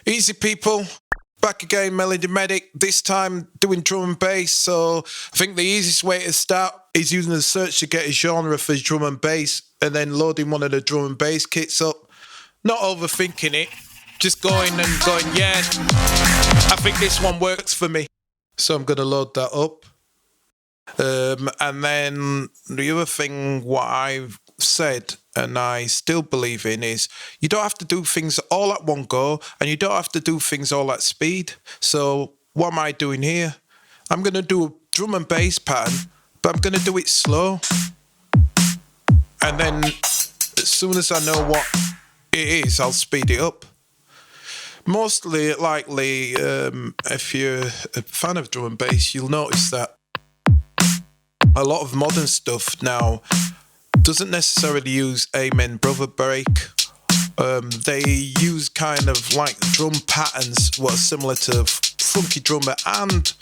Easy people, back again, Melody Medic, this time doing drum and bass. So I think the easiest way to start is using the search to get a genre for drum and bass and then loading one of the drum and bass kits up. Not overthinking it, just going, yeah, I think this one works for me. So I'm going to load that up. And then the other thing, what I've said and I still believe in, is you don't have to do things all at one go and you don't have to do things all at speed. So what am I doing here? I'm going to do a drum and bass pattern, but I'm going to do it slow. And then as soon as I know what it is, I'll speed it up. Mostly likely, if you're a fan of drum and bass, you'll notice that a lot of modern stuff now doesn't necessarily use amen brother break. They use kind of like drum patterns what are similar to funky drummer and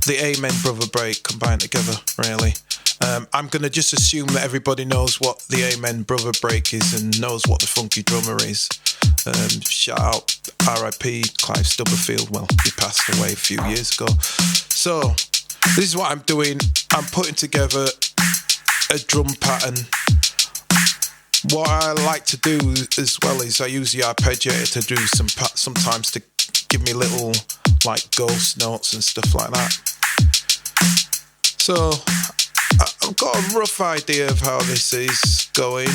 the amen brother break combined together, really. I'm going to just assume that everybody knows what the amen brother break is and knows what the funky drummer is. Shout out R.I.P. Clive Stubberfield. Well, he passed away a few years ago. So this is what I'm doing. I'm putting together a drum pattern. What I like to do as well is I use the arpeggiator to do sometimes to give me little like ghost notes and stuff like that. So I've got a rough idea of how this is going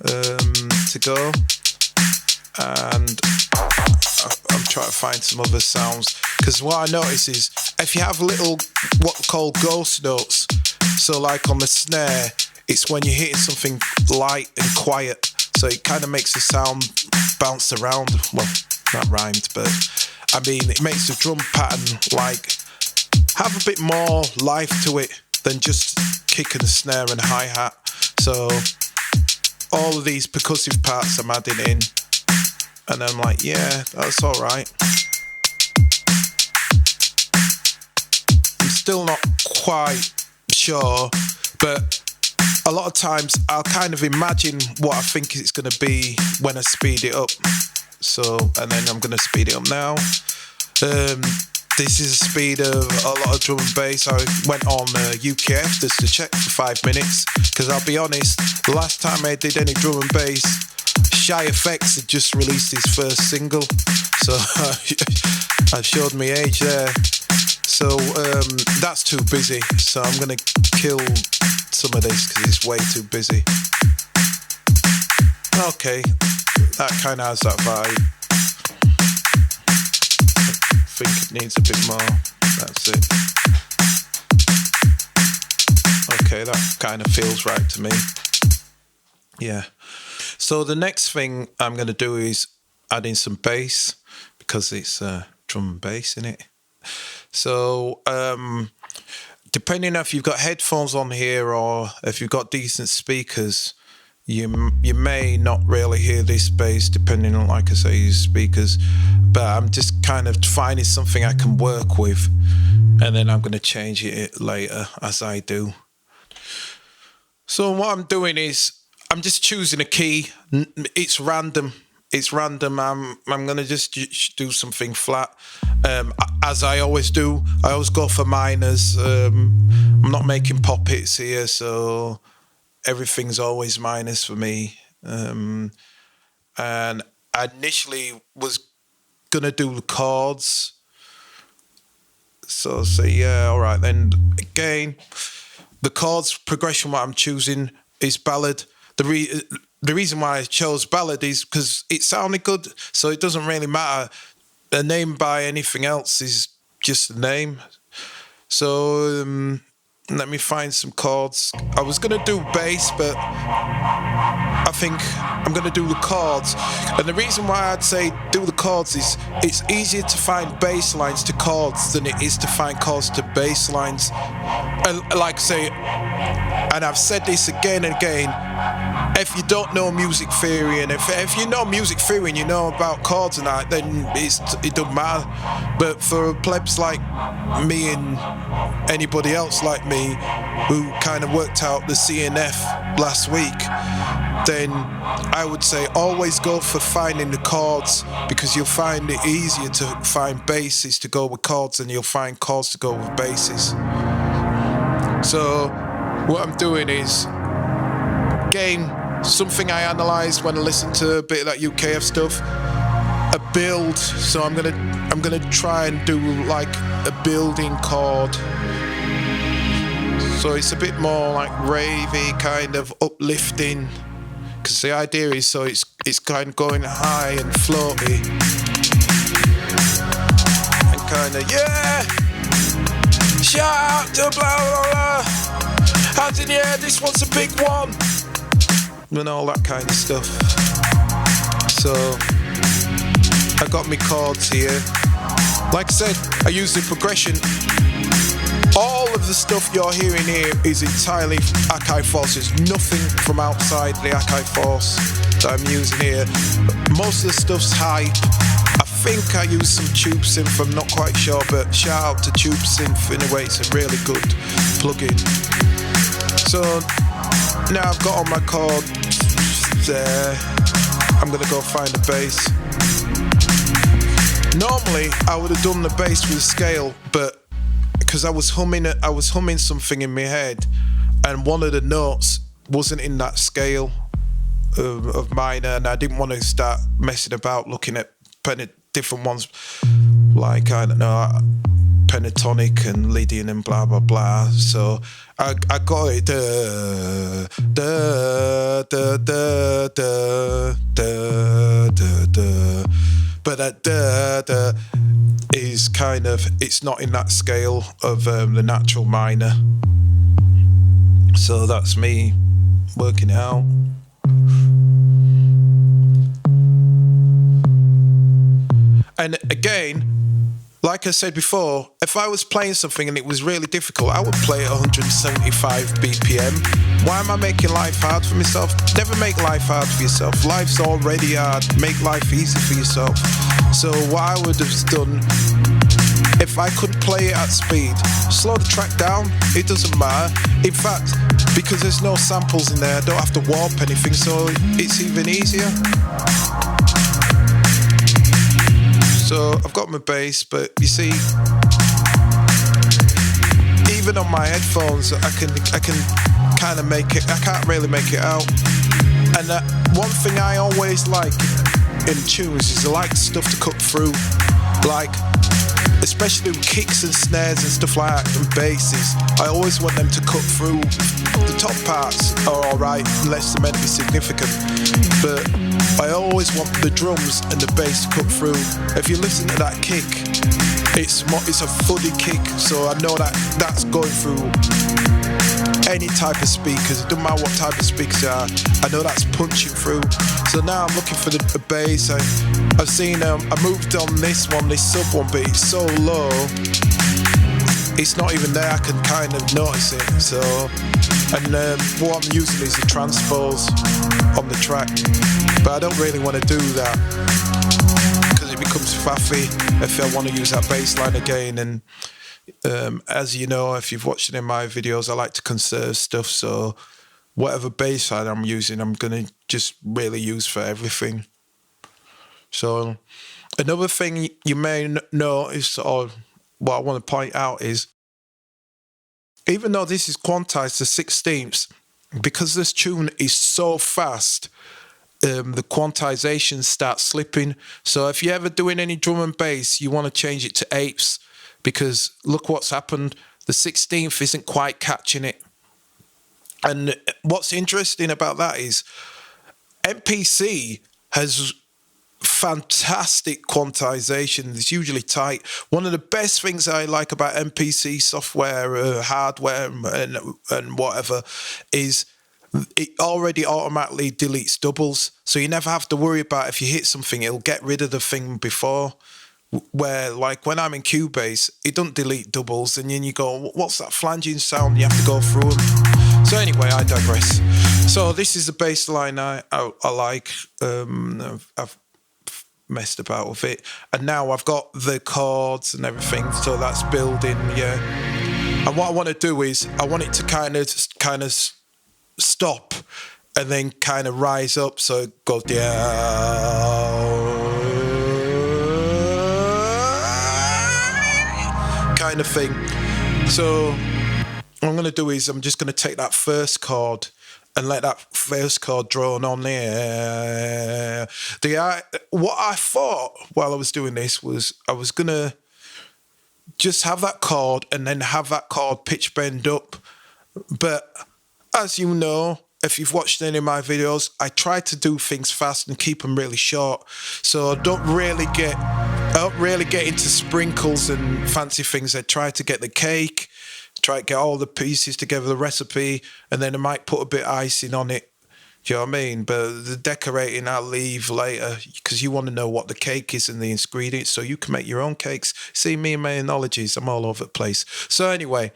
to go, and I'm trying to find some other sounds, because what I notice is if you have little what are called ghost notes, so like on the snare, it's when you're hitting something light and quiet, so it kind of makes the sound bounce around. Well, that rhymed, but I mean it makes the drum pattern like have a bit more life to it than just kick and snare and hi-hat. So all of these percussive parts I'm adding in, and I'm like, yeah, that's all right. I'm still not quite sure, but a lot of times I'll kind of imagine what I think it's going to be when I speed it up. So, and then I'm going to speed it up now. This is the speed of a lot of drum and bass. I went on UKF just to check for 5 minutes, because I'll be honest, the last time I did any drum and bass, Shy Effects had just released his first single, so I showed my age there. So that's too busy, so I'm going to kill some of this because it's way too busy. Okay, that kind of has that vibe. I think it needs a bit more. That's it. Okay, that kind of feels right to me. Yeah. So the next thing I'm going to do is add in some bass, because it's drum and bass in it. So depending if you've got headphones on here or if you've got decent speakers, you may not really hear this bass, depending on, like I say, your speakers. But I'm just kind of finding something I can work with, and then I'm going to change it later as I do. So what I'm doing is I'm just choosing a key. It's random. I'm going to just do something flat. As I always do, I always go for minors. I'm not making pop hits here, so everything's always minors for me. And I initially was going to do the chords. So say, yeah, all right. Then again, the chords progression, what I'm choosing is ballad. The reason why I chose ballad is because it sounded good, so it doesn't really matter. A name by anything else is just a name. So let me find some chords. I was going to do bass, but I think I'm going to do the chords. And the reason why I'd say do the chords is it's easier to find bass lines to chords than it is to find chords to bass lines. And like I say, and I've said this again and again, if you don't know music theory, and if you know music theory and you know about chords and that, then it doesn't matter. But for plebs like me and anybody else like me who kind of worked out the CNF last week, then I would say always go for finding the chords, because you'll find it easier to find basses to go with chords than you'll find chords to go with basses. So what I'm doing is, again, something I analysed when I listened to a bit of that UKF stuff, a build. So I'm gonna try and do like a building chord. So it's a bit more like ravey, kind of uplifting. Because the idea is, so it's kind of going high and floaty. And kind of, yeah! Shout out to blah blah blah! Hands in the air, this one's a big one! And all that kind of stuff. So, I got my chords here. Like I said, I use the progression. All of the stuff you're hearing here is entirely Akai Force. There's nothing from outside the Akai Force that I'm using here. Most of the stuff's hype. I think I use some Tube Synth, I'm not quite sure, but shout out to Tube Synth anyway, it's a really good plugin. So now I've got all my chords there. I'm gonna go find the bass. Normally I would have done the bass with a scale, but because I was humming something in my head, and one of the notes wasn't in that scale of minor, and I didn't want to start messing about looking at different ones, like, I don't know, pentatonic and Lydian and blah blah blah. So I got it da da da da da da da da. But that da is kind of, it's not in that scale of the natural minor. So that's me working it out. And again, like I said before, if I was playing something and it was really difficult, I would play at 175 BPM. Why am I making life hard for myself? Never make life hard for yourself. Life's already hard. Make life easy for yourself. So what I would have done, if I could play it at speed, slow the track down, it doesn't matter. In fact, because there's no samples in there, I don't have to warp anything, so it's even easier. So I've got my bass, but you see, even on my headphones, I can kind of make it. I can't really make it out. And one thing I always like in tunes is I like stuff to cut through, like especially with kicks and snares and stuff like that, and basses. I always want them to cut through. The top parts are alright unless they're meant to be significant, but I always want the drums and the bass to cut through. If you listen to that kick, it's a fuddy kick, so I know that that's going through any type of speakers. It doesn't matter what type of speakers they are, I know that's punching through. So now I'm looking for the bass. I've seen I moved on this sub one, but it's so low, it's not even there. I can kind of notice it. So, and what I'm using is the transpose on the track, but I don't really want to do that because it becomes faffy if I want to use that bass line again. And as you know, if you've watched it in my videos, I like to conserve stuff, so whatever bass line I'm using, I'm gonna just really use for everything. So another thing you may notice, or what I want to point out, is even though this is quantized to 16ths, because this tune is so fast, the quantization starts slipping. So if you're ever doing any drum and bass, you want to change it to eighths, because look what's happened. The 16th isn't quite catching it. And what's interesting about that is MPC has fantastic quantization. It's usually tight. One of the best things I like about MPC software, hardware and whatever, is it already automatically deletes doubles. So you never have to worry about if you hit something, it'll get rid of the thing before. Where, like, when I'm in Cubase, it doesn't delete doubles, and then you go, what's that flanging sound? You have to go through them. So anyway, I digress. So this is the bass line I like. I've messed about with it, and now I've got the chords and everything, so that's building, yeah. And what I want to do is I want it to kind of stop and then kind of rise up, so it goes down, kind of thing. So what I'm going to do is I'm just going to take that first chord and let that first chord drone on there. What I thought while I was doing this was I was going to just have that chord and then have that chord pitch bend up. But as you know, if you've watched any of my videos, I try to do things fast and keep them really short. So I don't really get into sprinkles and fancy things. I try to get the cake, try to get all the pieces together, the recipe, and then I might put a bit of icing on it. Do you know what I mean? But the decorating I'll leave later because you want to know what the cake is and the ingredients so you can make your own cakes. See, me and my analogies, I'm all over the place. So anyway,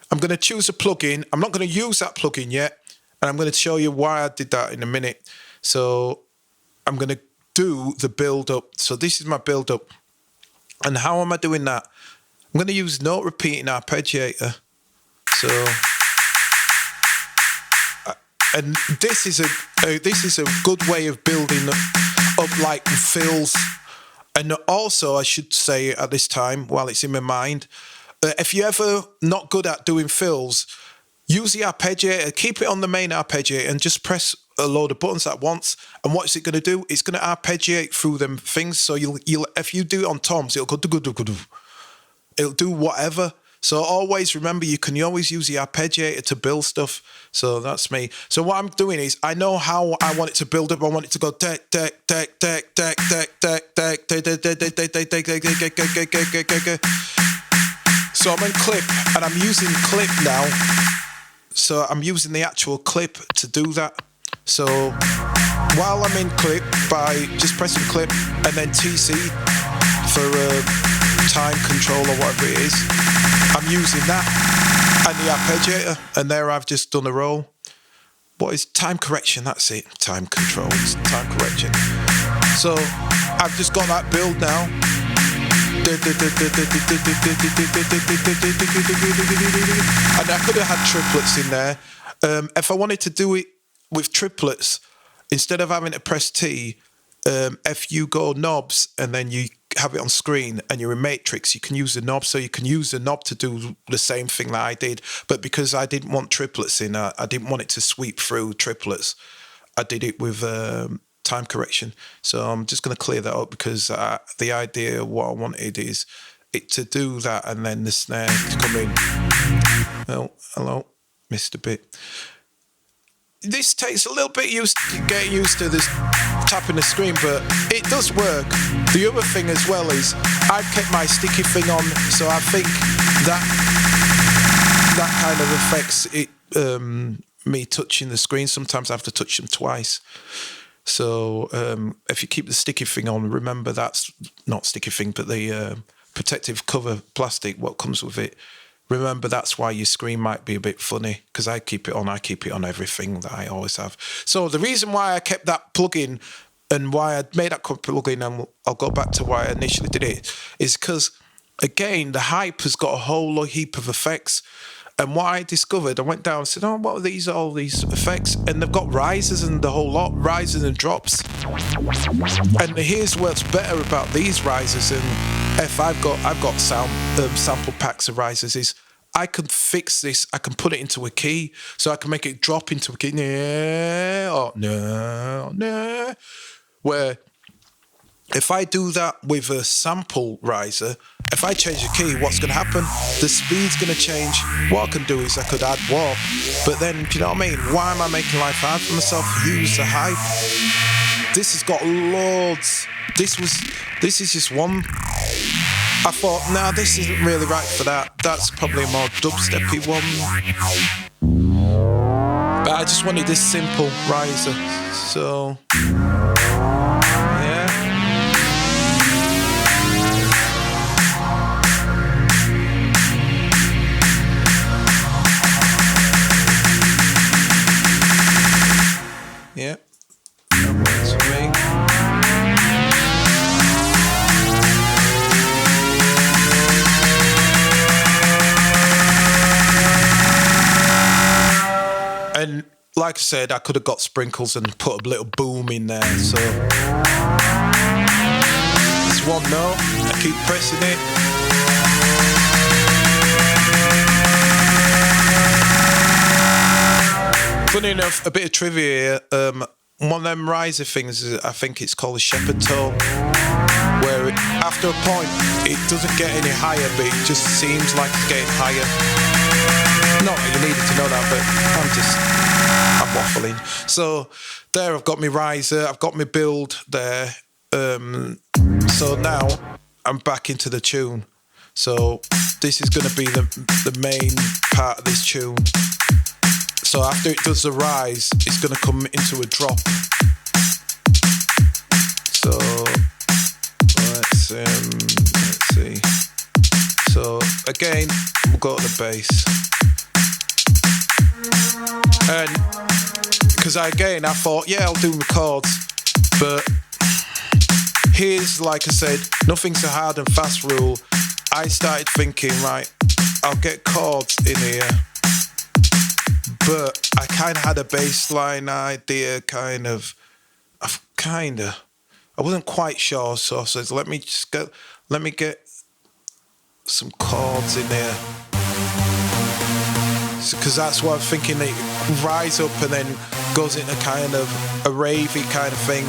I'm going to choose a plugin. I'm not going to use that plugin yet, and I'm going to show you why I did that in a minute. So I'm going to do the build-up. So this is my build-up. And how am I doing that? I'm going to use note repeating arpeggiator. So, and this is a good way of building up like fills. And also, I should say at this time, while it's in my mind, if you're ever not good at doing fills, use the arpeggiator, keep it on the main arpeggiator and just press a load of buttons at once. And what's it going to do? It's going to arpeggiate through them things. So you'll if you do it on toms, it'll go do. It'll do whatever. So always remember, you can always use the arpeggiator to build stuff. So that's me. So what I'm doing is, I know how I want it to build up. I want it to go deck. So I'm in clip, and I'm using clip now. So I'm using the actual clip to do that. So while I'm in clip, by just pressing clip and then TC for time control or whatever it is, I'm using that and the arpeggiator, and there I've just done a roll. What is time correction? That's it. Time control. It's time correction. So I've just got that build now. And I could have had triplets in there. If I wanted to do it with triplets, instead of having to press T, if you go knobs and then you have it on screen and you're in Matrix, you can use the knob. So you can use the knob to do the same thing that I did. But because I didn't want triplets in, I didn't want it to sweep through triplets, I did it with time correction. So I'm just going to clear that up because the idea of what I wanted is it to do that and then the snare to come in. Oh, hello, missed a bit. This takes a little bit getting used to this tapping the screen, but it does work. The other thing as well is I've kept my sticky thing on, so I think that kind of affects it. Me touching the screen, sometimes I have to touch them twice. So if you keep the sticky thing on, remember that's not sticky thing, but the protective cover plastic, what comes with it. Remember, that's why your screen might be a bit funny, because I keep it on everything that I always have. So the reason why I kept that plugin and why I made that plugin, and I'll go back to why I initially did it, is because, again, the hype has got a whole heap of effects. And what I discovered, I went down and said, oh, what are all these effects? And they've got risers and the whole lot, risers and drops. And here's what's better about these risers, and if I've got sample packs of risers, is I can fix this. I can put it into a key, so I can make it drop into a key. No. Where if I do that with a sample riser, if I change the key, what's going to happen? The speed's going to change. What I can do is I could add warp. But then, do you know what I mean? Why am I making life hard for myself? Use the hype. This has got loads. This is just one. I thought, nah, this isn't really right for that. That's probably a more dubsteppy one. But I just wanted this simple riser. So, yeah. Yeah. That works for me. And like I said, I could have got sprinkles and put a little boom in there. So it's one note. I keep pressing it. Funny enough, a bit of trivia here. One of them riser things, I think it's called a shepherd tone, where after a point it doesn't get any higher, but it just seems like it's getting higher. Not that you needed to know that, but I'm waffling. So there, I've got my riser, I've got my build there. So now I'm back into the tune. So this is going to be the main part of this tune. So after it does the rise, it's going to come into a drop. So let's see. So again, we'll go to the bass. And because I thought, yeah, I'll do the chords, but here's, like I said, nothing's a hard and fast rule. I started thinking, right, I'll get chords in here, but I kind of had a bass line idea, I wasn't quite sure, so I said, let me get some chords in there. Because that's what I'm thinking, it rise up and then goes into kind of a ravey kind of thing.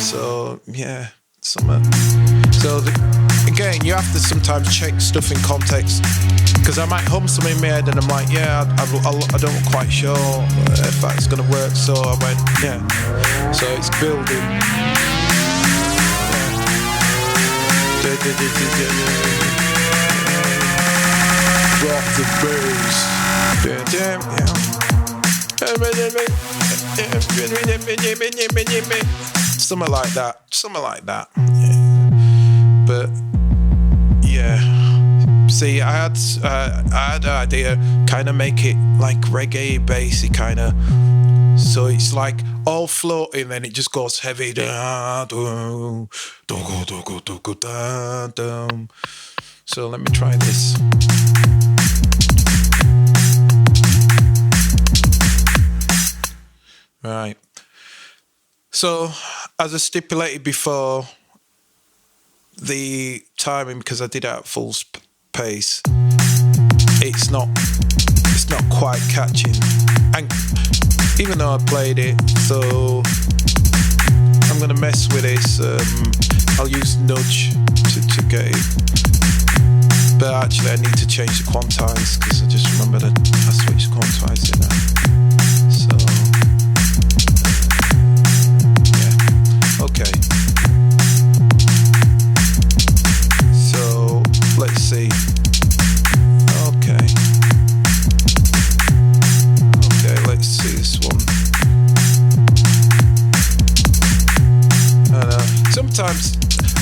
So, yeah, again, you have to sometimes check stuff in context, because I might hum something in my head and I'm like, yeah, I don't quite sure if that's going to work. So I went, yeah. So it's building. Drop the bass. Something like that. Yeah. But yeah. See, I had an idea, kind of make it like reggae bassy kind of. So it's like all floating, then it just goes heavy. So let me try this. Right. So, as I stipulated before, the timing, because I did it at full pace, it's not quite catching. And even though I played it, so I'm gonna mess with this. I'll use nudge to get it. But actually, I need to change the quantize, because I just remembered I switched quantize in there. So. Okay. So let's see. Okay, let's see this one. Sometimes,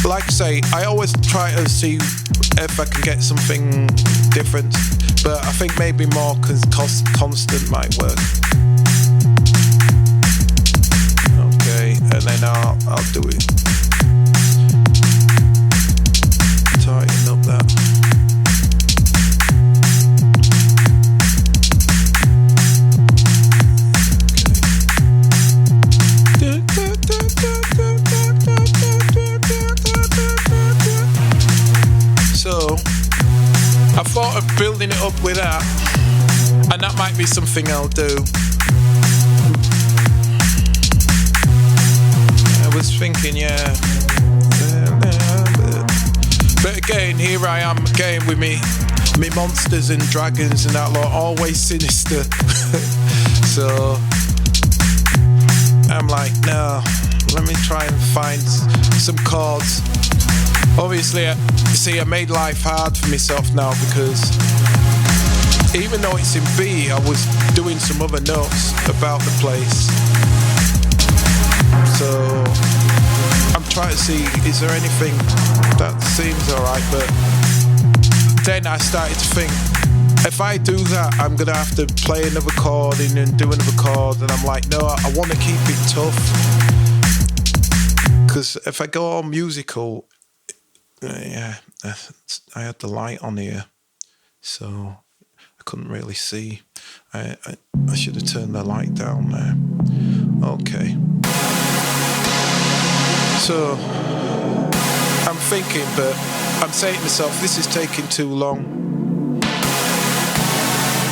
like I say, I always try to see if I can get something different, but I think maybe more constant might work. And then I'll do it. Tighten up that. Okay. So I thought of building it up with that, and that might be something I'll do. Was thinking, yeah. But again, here I am again with me monsters and dragons and that lot, always sinister. So I'm like, no, let me try and find some chords. Obviously, I made life hard for myself now, because even though it's in B, I was doing some other notes about the place. So I'm trying to see, is there anything that seems alright? But then I started to think, if I do that, I'm going to have to play another chord in and do another chord. And I'm like, no, I want to keep it tough. Because if I go all musical, yeah, I had the light on here. So I couldn't really see. I should have turned the light down there. Okay. So I'm thinking, but I'm saying to myself, this is taking too long,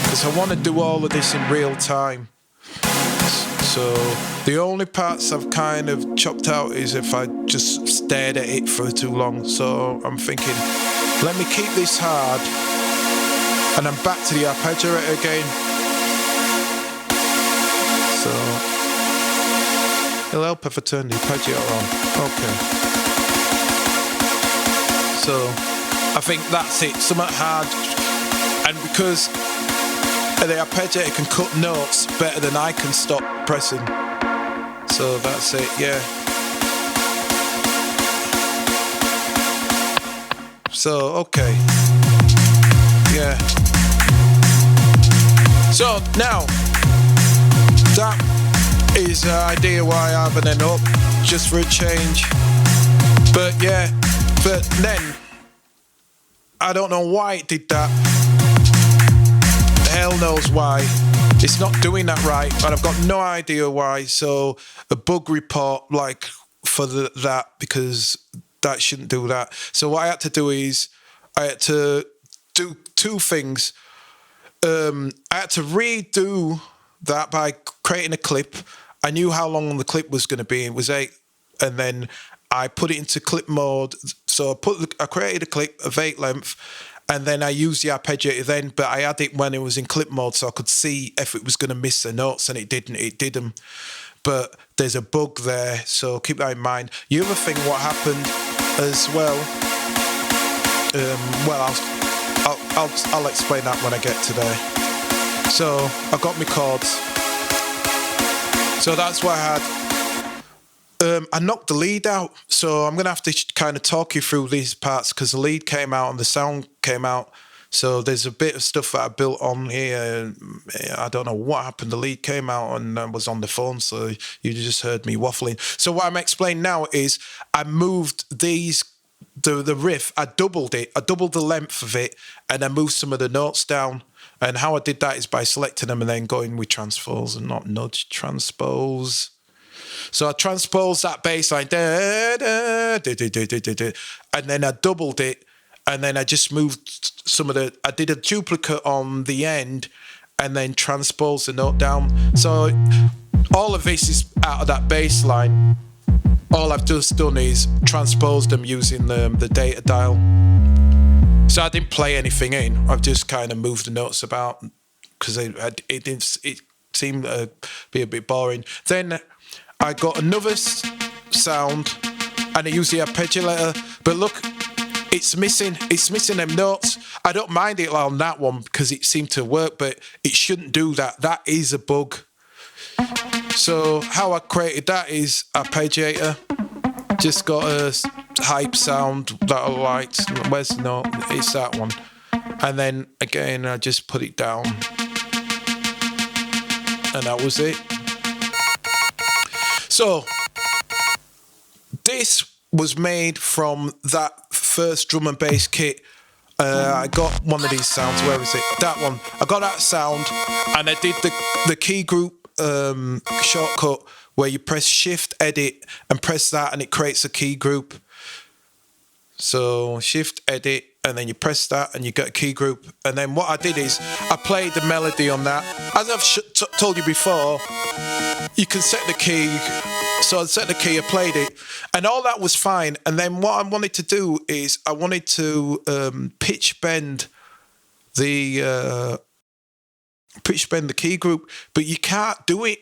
because I want to do all of this in real time. So the only parts I've kind of chopped out is if I just stared at it for too long. So I'm thinking, let me keep this hard, and I'm back to the arpeggiator again. So it'll help if I turn the arpeggiator on. Okay. So I think that's it, something hard. And because the arpeggiator can cut notes better than I can stop pressing. So that's it, yeah. So, okay. Yeah. So, now, that is an idea why I have an up, just for a change. But yeah, but then, I don't know why it did that. Hell knows why. It's not doing that right, and I've got no idea why. So a bug report, like, for that, because that shouldn't do that. So what I had to do is I had to do two things. I had to redo that by creating a clip. I knew how long the clip was going to be. It was 8, and then I put it into clip mode. So I created a clip of 8 length. And then I used the arpeggiator then, but I had it when it was in clip mode so I could see if it was going to miss the notes, and it didn't. It didn't. But there's a bug there, so keep that in mind. The other thing, what happened as well, I'll explain that when I get to there. So I got my chords. So that's what I had. I knocked the lead out, so I'm going to have to kind of talk you through these parts because the lead came out and the sound came out. So there's a bit of stuff that I built on here. I don't know what happened. The lead came out and I was on the phone, so you just heard me waffling. So what I'm explaining now is I moved the riff. I doubled it. I doubled the length of it, and I moved some of the notes down. And how I did that is by selecting them and then going with transpose and not nudge, transpose. So I transposed that bass line, and then I doubled it, and then I just moved I did a duplicate on the end, and then transposed the note down. So all of this is out of that bass line. All I've just done is transposed them using the data dial. So I didn't play anything in. I've just kind of moved the notes about because it seemed to be a bit boring. Then I got another sound, and I used the arpeggiator, but look, it's missing them notes. I don't mind it on that one because it seemed to work, but it shouldn't do that. That is a bug. So how I created that is arpeggiator. Just got a hype sound that I liked. Where's the note? It's that one. And then again, I just put it down. And that was it. So, this was made from that first drum and bass kit. I got one of these sounds. Where is it? That one. I got that sound, and I did the key group shortcut where you press Shift, Edit, and press that, and it creates a key group. So, Shift, Edit, and then you press that, and you get a key group. And then what I did is I played the melody on that. As I've told you before, you can set the key. So I set the key, I played it, and all that was fine. And then what I wanted to do is I wanted to pitch bend the key group, but you can't do it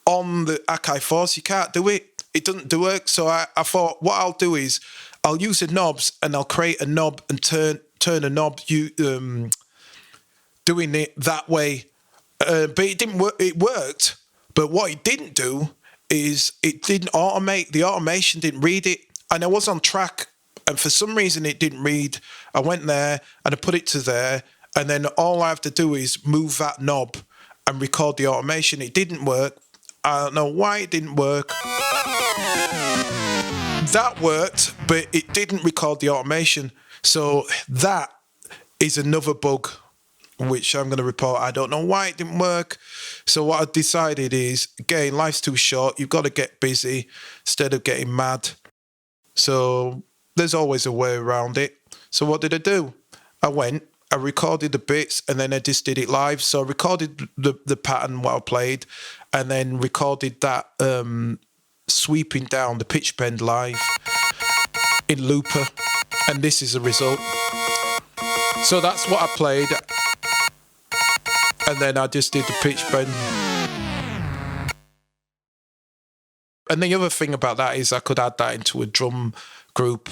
on the Akai Force. You can't do it. It doesn't do it. So I thought what I'll do is I'll use the knobs, and I'll create a knob and turn a knob doing it that way. But it didn't work. It worked, but what it didn't do is it didn't automate. The automation didn't read it, and I was on track, and for some reason it didn't read. I went there and I put it to there, and then all I have to do is move that knob and record the automation. It didn't work. I don't know why it didn't work. That worked, but it didn't record the automation. So that is another bug. which I'm going to report. I don't know why it didn't work. So what I decided is, again, life's too short. You've got to get busy instead of getting mad. So there's always a way around it. So what did I do? I recorded the bits, and then I just did it live. So I recorded the pattern what I played, and then recorded that sweeping down the pitch bend live in Looper, and this is the result. So that's what I played, and then I just did the pitch bend. And the other thing about that is I could add that into a drum group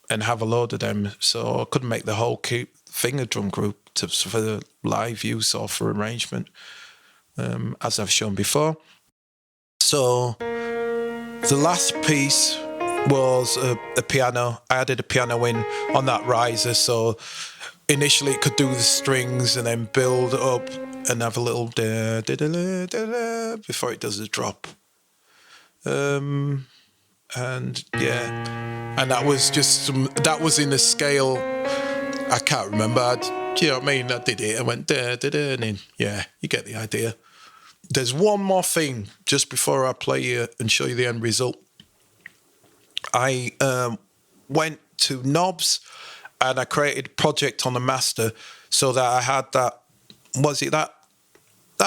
and have a load of them, so I could make the whole thing a drum group for the live use or for arrangement, as I've shown before. So the last piece was a piano. I added a piano in on that riser, so initially it could do the strings and then build up and have a little da da da da da before it does the drop. And yeah, and that was just that was in the scale. I can't remember. Do you know what I mean? I did it. I went da da da, and then yeah, you get the idea. There's one more thing just before I play you and show you the end result. I went to Knobs and I created a project on the master so that I had that. Was it that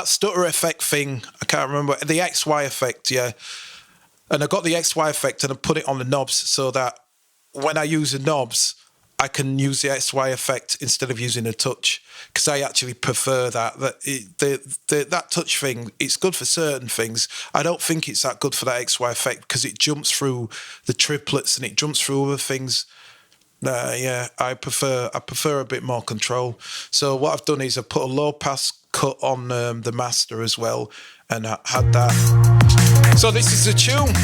stutter effect thing? I can't remember. The XY effect, yeah. And I got the XY effect and I put it on the knobs so that when I use the knobs, I can use the XY effect instead of using a touch, because I actually prefer that. That touch thing, it's good for certain things. I don't think it's that good for that XY effect because it jumps through the triplets and it jumps through other things. Yeah, I prefer a bit more control. So what I've done is I've put a low pass cut on the master as well, and I had that. So this is the tune.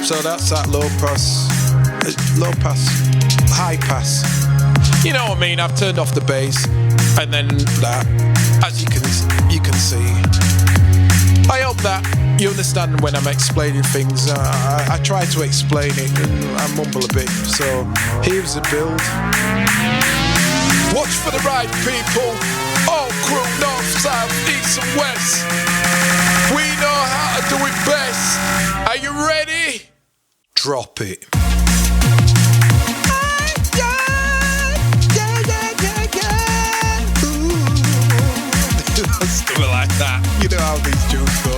So that's that low pass, high pass. You know what I mean? I've turned off the bass, and then that, as you can see. I hope that you understand when I'm explaining things. I try to explain it and I mumble a bit. So here's the build. Watch for the right people. All crew, north, south, east and west. We know how to do it best. Are you ready? Drop it. Something like that. You know how these tunes go.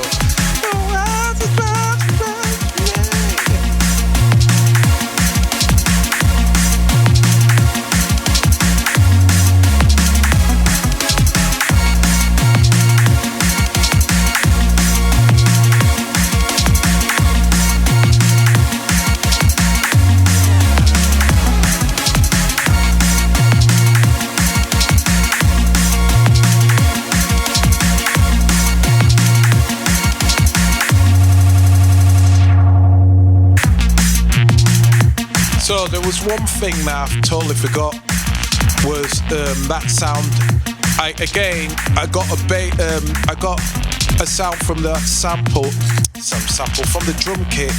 So there was one thing that I totally forgot was that sound. I got a sound from the sample from the drum kit,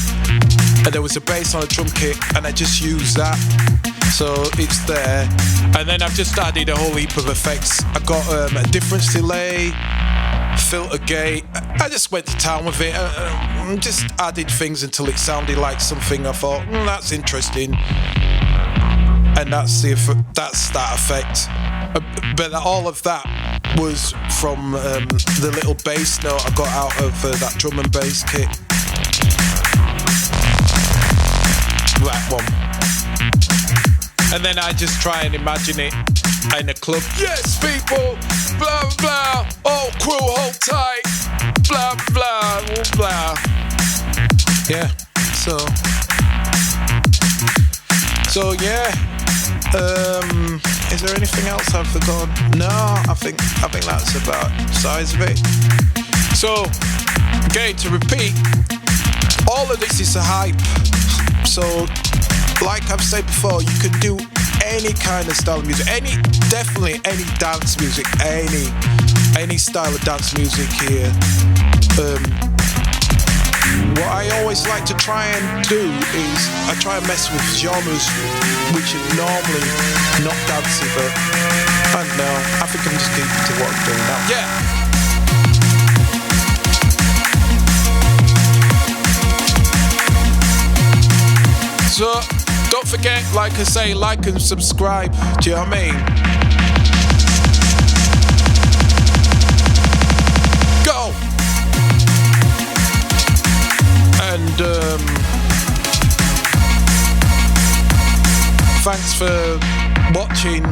and there was a bass on the drum kit, and I just used that. So it's there, and then I've just added a whole heap of effects. I got a difference delay, filter gate. I just went to town with it. Just added things until it sounded like something I thought, that's interesting. And that's that effect. But all of that was from the little bass note I got out of that drum and bass kit. That one. And then I just try and imagine it in a club. Yes, people, blah, blah, all crew, hold tight, blah, blah, blah. Yeah, so yeah. Is there anything else I've forgotten? No, I think that's about the size of it. So, again, to repeat, all of this is a hype. So, like I've said before, you can do any kind of style of music, definitely any dance music, any style of dance music here. What I always like to try and do is I try and mess with genres which are normally not dancey, but I don't know. I think I'm just keeping to what I'm doing now. Yeah. So, don't forget, like I say, like and subscribe. Do you know what I mean? Go! And, thanks for watching.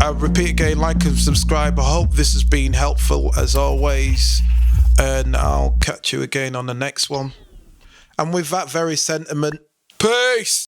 I repeat again, like and subscribe. I hope this has been helpful as always. And I'll catch you again on the next one. And with that very sentiment, peace!